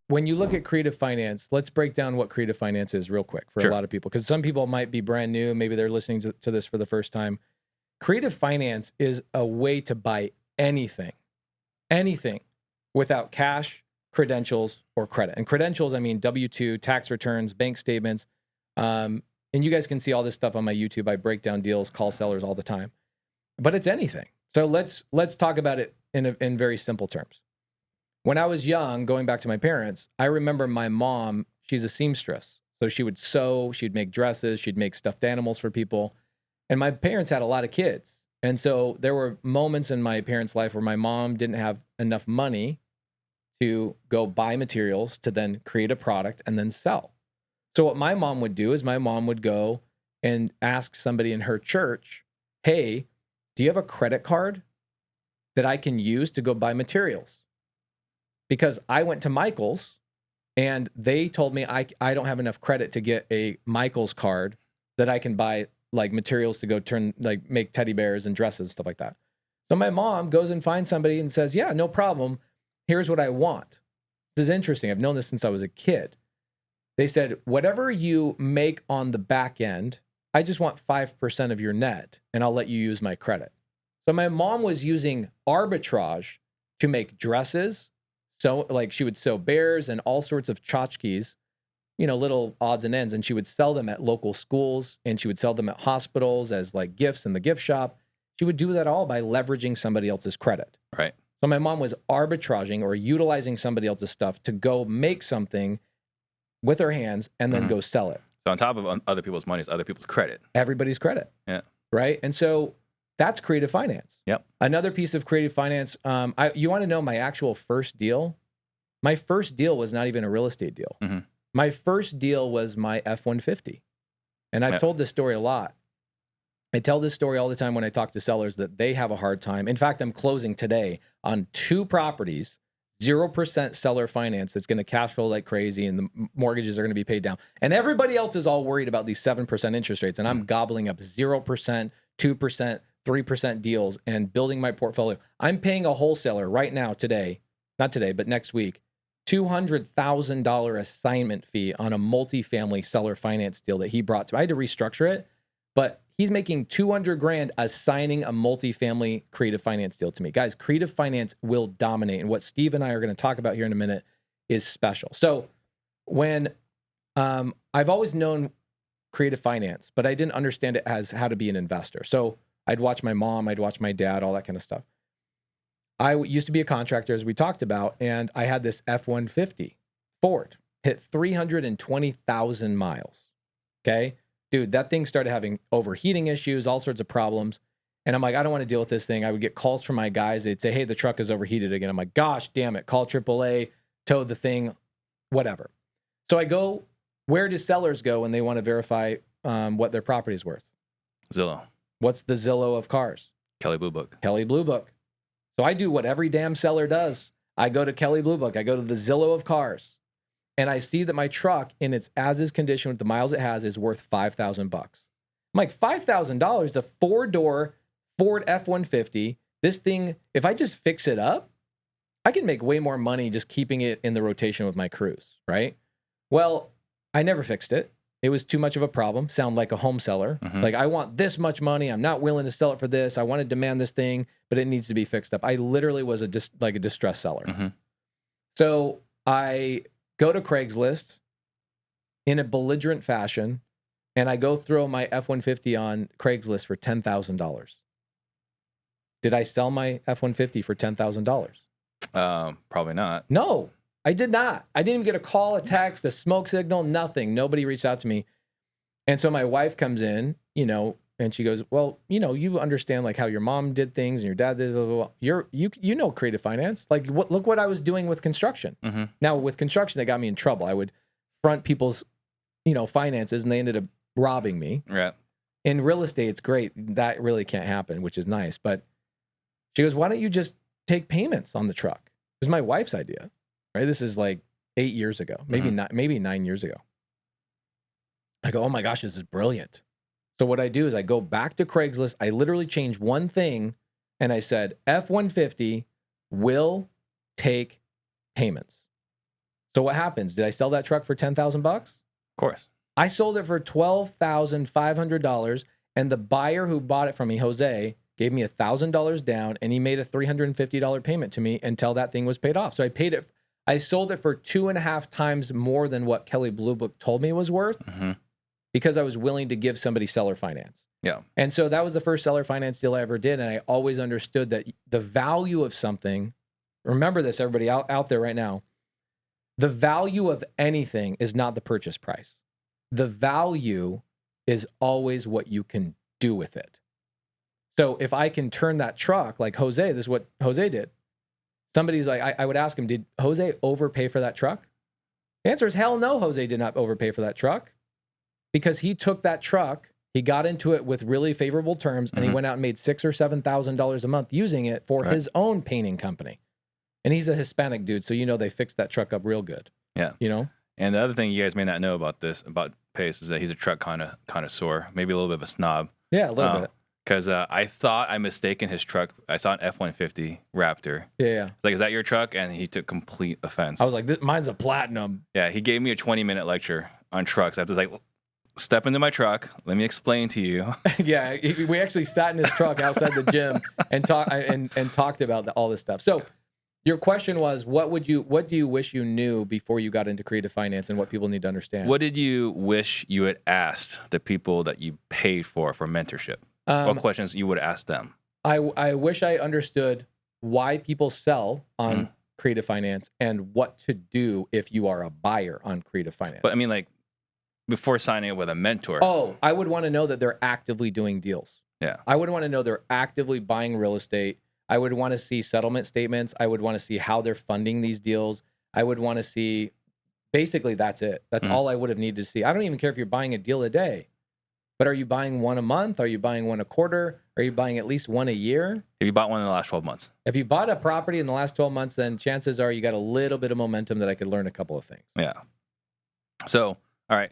when you look at creative finance, let's break down what creative finance is real quick for Sure. a lot of people, because some people might be brand new. Maybe they're listening to this for the first time. Creative finance is a way to buy anything without cash, credentials, or credit. And credentials, I mean W-2, tax returns, bank statements. And you guys can see all this stuff on my YouTube. I break down deals, call sellers all the time. But it's anything. So let's talk about it in very simple terms. When I was young, going back to my parents, I remember my mom, she's a seamstress. So she would sew, she'd make dresses, she'd make stuffed animals for people. And my parents had a lot of kids. And so there were moments in my parents' life where my mom didn't have enough money to go buy materials to then create a product and then sell. So what my mom would do is my mom would go and ask somebody in her church, hey, do you have a credit card that I can use to go buy materials? Because I went to Michael's and they told me I don't have enough credit to get a Michael's card that I can buy like materials to go make teddy bears and dresses, stuff like that. So my mom goes and finds somebody and says, yeah, no problem. Here's what I want. This is interesting. I've known this since I was a kid. They said, whatever you make on the back end, I just want 5% of your net and I'll let you use my credit. So my mom was using arbitrage to make dresses. So like she would sew bears and all sorts of tchotchkes, little odds and ends. And she would sell them at local schools and she would sell them at hospitals as like gifts in the gift shop. She would do that all by leveraging somebody else's credit. Right. So my mom was arbitraging or utilizing somebody else's stuff to go make something with her hands and then go sell it. So on top of other people's money is other people's credit. Everybody's credit. Yeah. Right. And so that's creative finance. Yep. Another piece of creative finance. You want to know my actual first deal? My first deal was not even a real estate deal. Mm-hmm. My first deal was my F-150. And I've told this story a lot. I tell this story all the time when I talk to sellers that they have a hard time. In fact, I'm closing today on 2 properties, 0% seller finance that's going to cash flow like crazy and the mortgages are going to be paid down. And everybody else is all worried about these 7% interest rates. And I'm gobbling up 0%, 2%, 3% deals and building my portfolio. I'm paying a wholesaler right now today, not today, but next week, $200,000 assignment fee on a multifamily seller finance deal that he brought to me. I had to restructure it, but he's making $200,000 assigning a multifamily creative finance deal to me. Guys, creative finance will dominate. And what Steve and I are going to talk about here in a minute is special. So when I've always known creative finance, but I didn't understand it as how to be an investor. So I'd watch my mom, I'd watch my dad, all that kind of stuff. I used to be a contractor, as we talked about, and I had this F-150 Ford, hit 320,000 miles, okay? Dude, that thing started having overheating issues, all sorts of problems, and I'm like, I don't want to deal with this thing. I would get calls from my guys. They'd say, hey, the truck is overheated again. I'm like, gosh, damn it, call AAA, tow the thing, whatever. So I go, where do sellers go when they want to verify what their property is worth? Zillow. What's the Zillow of cars? Kelley Blue Book. Kelley Blue Book. So I do what every damn seller does. I go to Kelley Blue Book. I go to the Zillow of cars. And I see that my truck in its as-is condition with the miles it has is worth $5,000. I'm like, $5,000, a 4-door Ford F-150. This thing, if I just fix it up, I can make way more money just keeping it in the rotation with my crews, right? Well, I never fixed it. It was too much of a problem. Sound like a home seller. Mm-hmm. Like, I want this much money. I'm not willing to sell it for this. I want to demand this thing, but it needs to be fixed up. I literally was a distress seller. Mm-hmm. So I go to Craigslist in a belligerent fashion, and I go throw my F-150 on Craigslist for $10,000. Did I sell my F-150 for $10,000? Probably not. No. I did not. I didn't even get a call, a text, a smoke signal, nothing. Nobody reached out to me. And so my wife comes in, and she goes, well, you understand like how your mom did things and your dad did, blah, blah, blah. You know creative finance. Like, look what I was doing with construction. Mm-hmm. Now, with construction, they got me in trouble. I would front people's, finances, and they ended up robbing me. Yeah. In real estate, it's great. That really can't happen, which is nice. But she goes, why don't you just take payments on the truck? It was my wife's idea. Right? This is like 8 years ago, maybe not, maybe 9 years ago. I go, oh my gosh, this is brilliant. So what I do is I go back to Craigslist. I literally change one thing, and I said, F-150 will take payments. So what happens? Did I sell that truck for $10,000? Of course. I sold it for $12,500, and the buyer who bought it from me, Jose, gave me $1,000 down, and he made a $350 payment to me until that thing was paid off. So I sold it for 2.5 times more than what Kelley Blue Book told me it was worth because I was willing to give somebody seller finance. Yeah. And so that was the first seller finance deal I ever did, and I always understood that the value of something, remember this, everybody out there right now, the value of anything is not the purchase price. The value is always what you can do with it. So if I can turn that truck like Jose, this is what Jose did. Somebody's like, I would ask him, did Jose overpay for that truck? The answer is hell no, Jose did not overpay for that truck because he took that truck, he got into it with really favorable terms, and he went out and made $6,000 or $7,000 a month using it for his own painting company. And he's a Hispanic dude, so they fixed that truck up real good. Yeah. And the other thing you guys may not know about Pace is that he's a truck connoisseur, maybe a little bit of a snob. Yeah, a little bit. Because I thought I mistaken his truck. I saw an F-150 Raptor. Yeah. It's like, is that your truck? And he took complete offense. I was like, mine's a platinum. Yeah, he gave me a 20-minute lecture on trucks. I was like, step into my truck. Let me explain to you. Yeah, we actually sat in his truck outside the gym and talked about all this stuff. So your question was, what do you wish you knew before you got into creative finance and what people need to understand? What did you wish you had asked the people that you paid for mentorship? What questions you would ask them? I wish I understood why people sell on creative finance and what to do if you are a buyer on creative finance. But I mean, like, before signing up with a mentor. Oh, I would want to know that they're actively doing deals. Yeah. I would want to know they're actively buying real estate. I would want to see settlement statements. I would want to see how they're funding these deals. I would want to see, basically, that's it. That's all I would have needed to see. I don't even care if you're buying a deal a day, but are you buying one a month? Are you buying one a quarter? Are you buying at least one a year? Have you bought one in the last 12 months? If you bought a property in the last 12 months, then chances are you got a little bit of momentum that I could learn a couple of things. Yeah. So, all right.